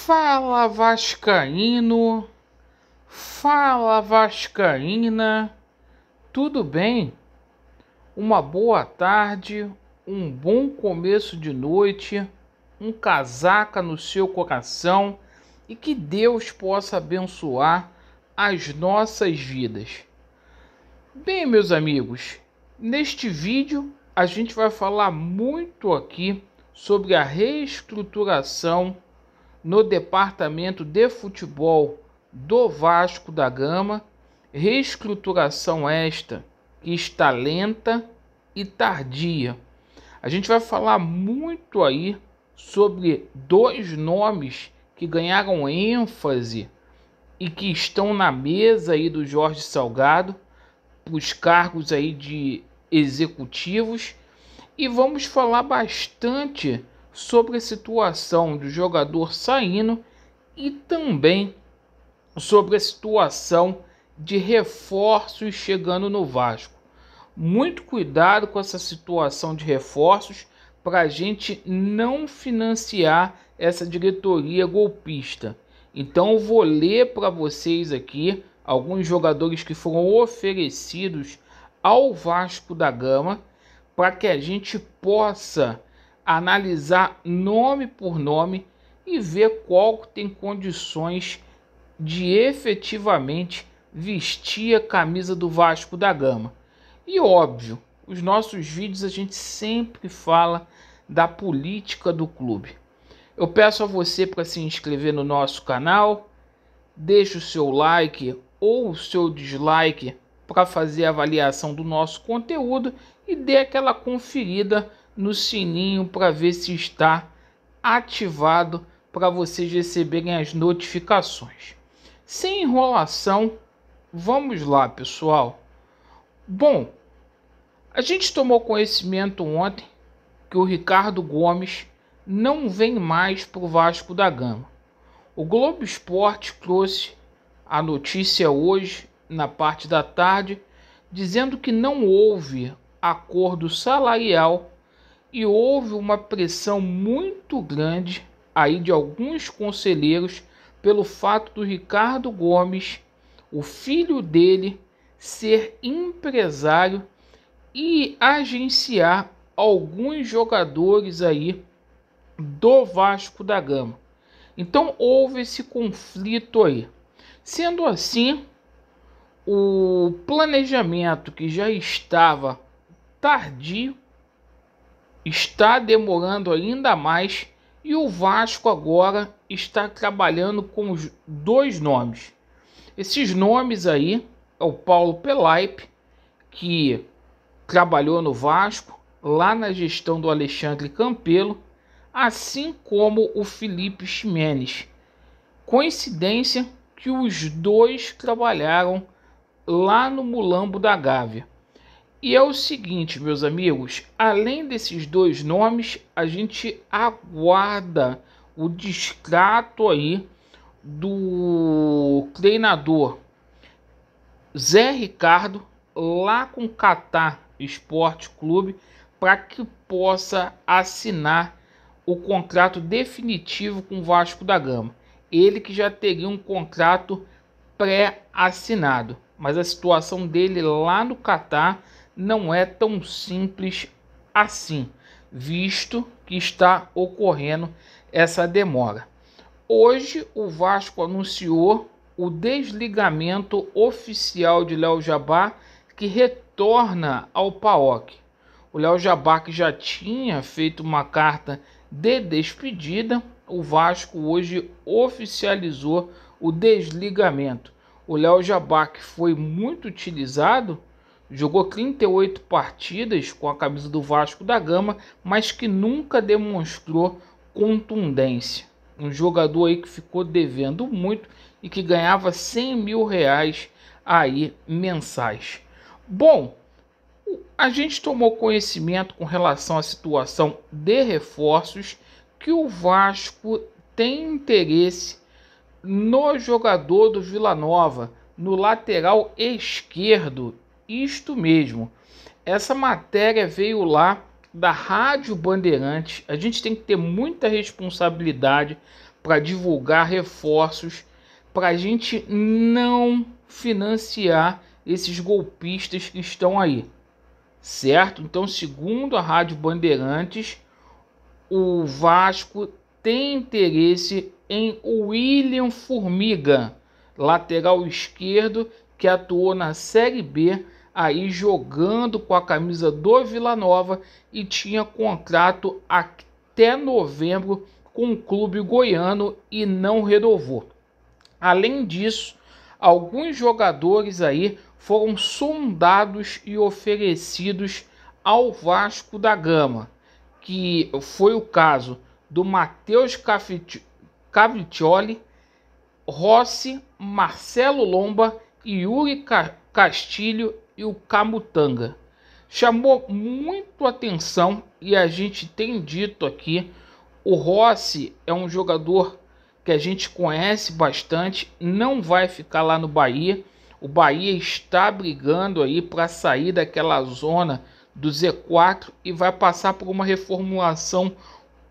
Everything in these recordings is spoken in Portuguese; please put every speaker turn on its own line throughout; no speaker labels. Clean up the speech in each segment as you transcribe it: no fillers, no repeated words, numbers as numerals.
Fala Vascaíno, fala Vascaína, tudo bem? Uma boa tarde, um bom começo de noite, um casaca no seu coração e que Deus possa abençoar as nossas vidas. Bem, meus amigos, neste vídeo a gente vai falar muito aqui sobre a reestruturação no departamento de futebol do Vasco da Gama, reestruturação esta que está lenta e tardia. A gente vai falar muito aí sobre dois nomes que ganharam ênfase e que estão na mesa aí do Jorge Salgado, para os cargos aí de executivos, e vamos falar bastante sobre a situação do jogador saindo e também sobre a situação de reforços chegando no Vasco. Muito cuidado com essa situação de reforços para a gente não financiar essa diretoria golpista. Então eu vou ler para vocês aqui alguns jogadores que foram oferecidos ao Vasco da Gama para que a gente possa analisar nome por nome e ver qual tem condições de efetivamente vestir a camisa do Vasco da Gama. E óbvio, os nossos vídeos a gente sempre fala da política do clube. Eu peço a você para se inscrever no nosso canal, deixe o seu like ou o seu dislike para fazer a avaliação do nosso conteúdo e dê aquela conferida no sininho para ver se está ativado para vocês receberem as notificações. Sem enrolação, vamos lá, pessoal. Bom, a gente tomou conhecimento ontem que o Ricardo Gomes não vem mais para o Vasco da Gama. O Globo Esporte trouxe a notícia hoje, na parte da tarde, dizendo que não houve acordo salarial e houve uma pressão muito grande aí de alguns conselheiros pelo fato do Ricardo Gomes, o filho dele, ser empresário e agenciar alguns jogadores aí do Vasco da Gama. Então houve esse conflito aí. Sendo assim, o planejamento que já estava tardio está demorando ainda mais e o Vasco agora está trabalhando com os dois nomes. Esses nomes aí é o Paulo Pelaipe, que trabalhou no Vasco lá na gestão do Alexandre Campelo, assim como o Felipe Ximenes. Coincidência que os dois trabalharam lá no Mulambo da Gávea. E é o seguinte, meus amigos, além desses dois nomes, a gente aguarda o distrato aí do treinador Zé Ricardo lá com o Catar Esporte Clube para que possa assinar o contrato definitivo com o Vasco da Gama. Ele que já teria um contrato pré-assinado, mas a situação dele lá no Catar não é tão simples assim, visto que está ocorrendo essa demora. Hoje o Vasco anunciou o desligamento oficial de Léo Jabá, que retorna ao PAOK. O Léo Jabá, que já tinha feito uma carta de despedida, o Vasco hoje oficializou o desligamento. O Léo Jabá, que foi muito utilizado, jogou 38 partidas com a camisa do Vasco da Gama, mas que nunca demonstrou contundência. Um jogador aí que ficou devendo muito e que ganhava 100 mil reais aí mensais. Bom, a gente tomou conhecimento com relação à situação de reforços que o Vasco tem interesse no jogador do Vila Nova, no lateral esquerdo. Isto mesmo, essa matéria veio lá da Rádio Bandeirantes. A gente tem que ter muita responsabilidade para divulgar reforços, para a gente não financiar esses golpistas que estão aí, certo? Então, segundo a Rádio Bandeirantes, o Vasco tem interesse em William Formiga, lateral esquerdo que atuou na Série B, aí jogando com a camisa do Vila Nova e tinha contrato até novembro com o clube goiano e não renovou. Além disso, alguns jogadores aí foram sondados e oferecidos ao Vasco da Gama, que foi o caso do Matheus Cavicchioli, Rossi, Marcelo Lomba, Yuri Castilho e o Camutanga. Chamou muito atenção e a gente tem dito aqui, o Rossi é um jogador que a gente conhece bastante, não vai ficar lá no Bahia. O Bahia está brigando aí para sair daquela zona do Z4 e vai passar por uma reformulação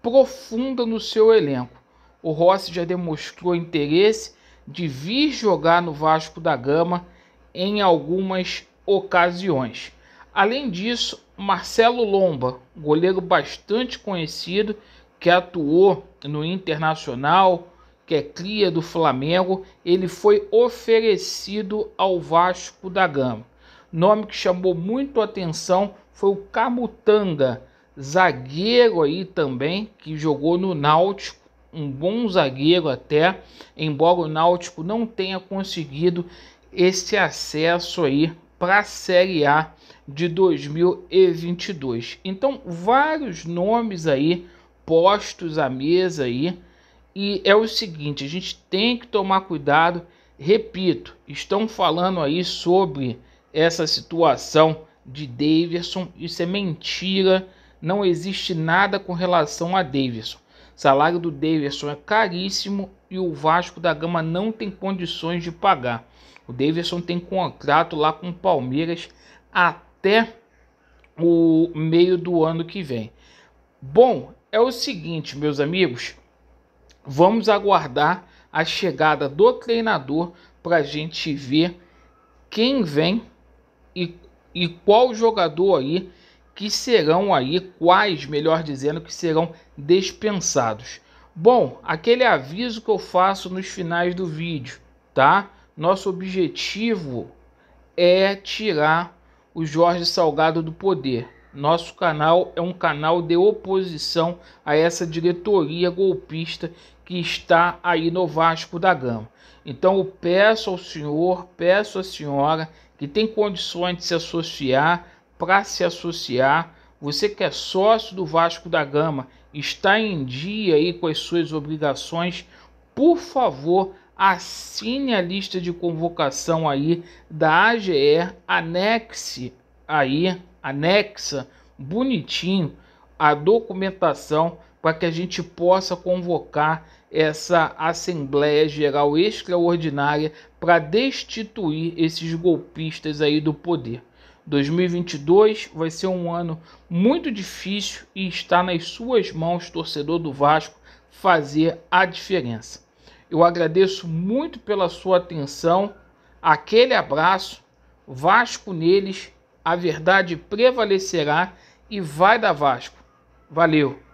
profunda no seu elenco. O Rossi já demonstrou interesse de vir jogar no Vasco da Gama em algumas ocasiões. Além disso, Marcelo Lomba, goleiro bastante conhecido, que atuou no Internacional, que é cria do Flamengo, ele foi oferecido ao Vasco da Gama. Nome que chamou muito a atenção foi o Camutanga, zagueiro aí também, que jogou no Náutico, um bom zagueiro até, embora o Náutico não tenha conseguido esse acesso aí para a Série A de 2022. Então, vários nomes aí postos à mesa aí, e é o seguinte, a gente tem que tomar cuidado. Repito, estão falando aí sobre essa situação de Daverson, isso é mentira, não existe nada com relação a Daverson. O salário do Daverson é caríssimo e o Vasco da Gama não tem condições de pagar. O Daverson tem contrato lá com o Palmeiras até o meio do ano que vem. Bom, é o seguinte, meus amigos, vamos aguardar a chegada do treinador para a gente ver quem vem e qual jogador aí que serão aí, quais, melhor dizendo, que serão dispensados. Bom, aquele aviso que eu faço nos finais do vídeo, tá? Nosso objetivo é tirar o Jorge Salgado do poder. Nosso canal é um canal de oposição a essa diretoria golpista que está aí no Vasco da Gama. Então eu peço ao senhor, peço à senhora que tem condições de se associar, para se associar. Você que é sócio do Vasco da Gama, está em dia aí com as suas obrigações, por favor, assine a lista de convocação aí da AGE, anexa bonitinho a documentação para que a gente possa convocar essa Assembleia Geral Extraordinária para destituir esses golpistas aí do poder. 2022 vai ser um ano muito difícil e está nas suas mãos, torcedor do Vasco, fazer a diferença. Eu agradeço muito pela sua atenção, aquele abraço, Vasco neles, a verdade prevalecerá e vai dar Vasco. Valeu!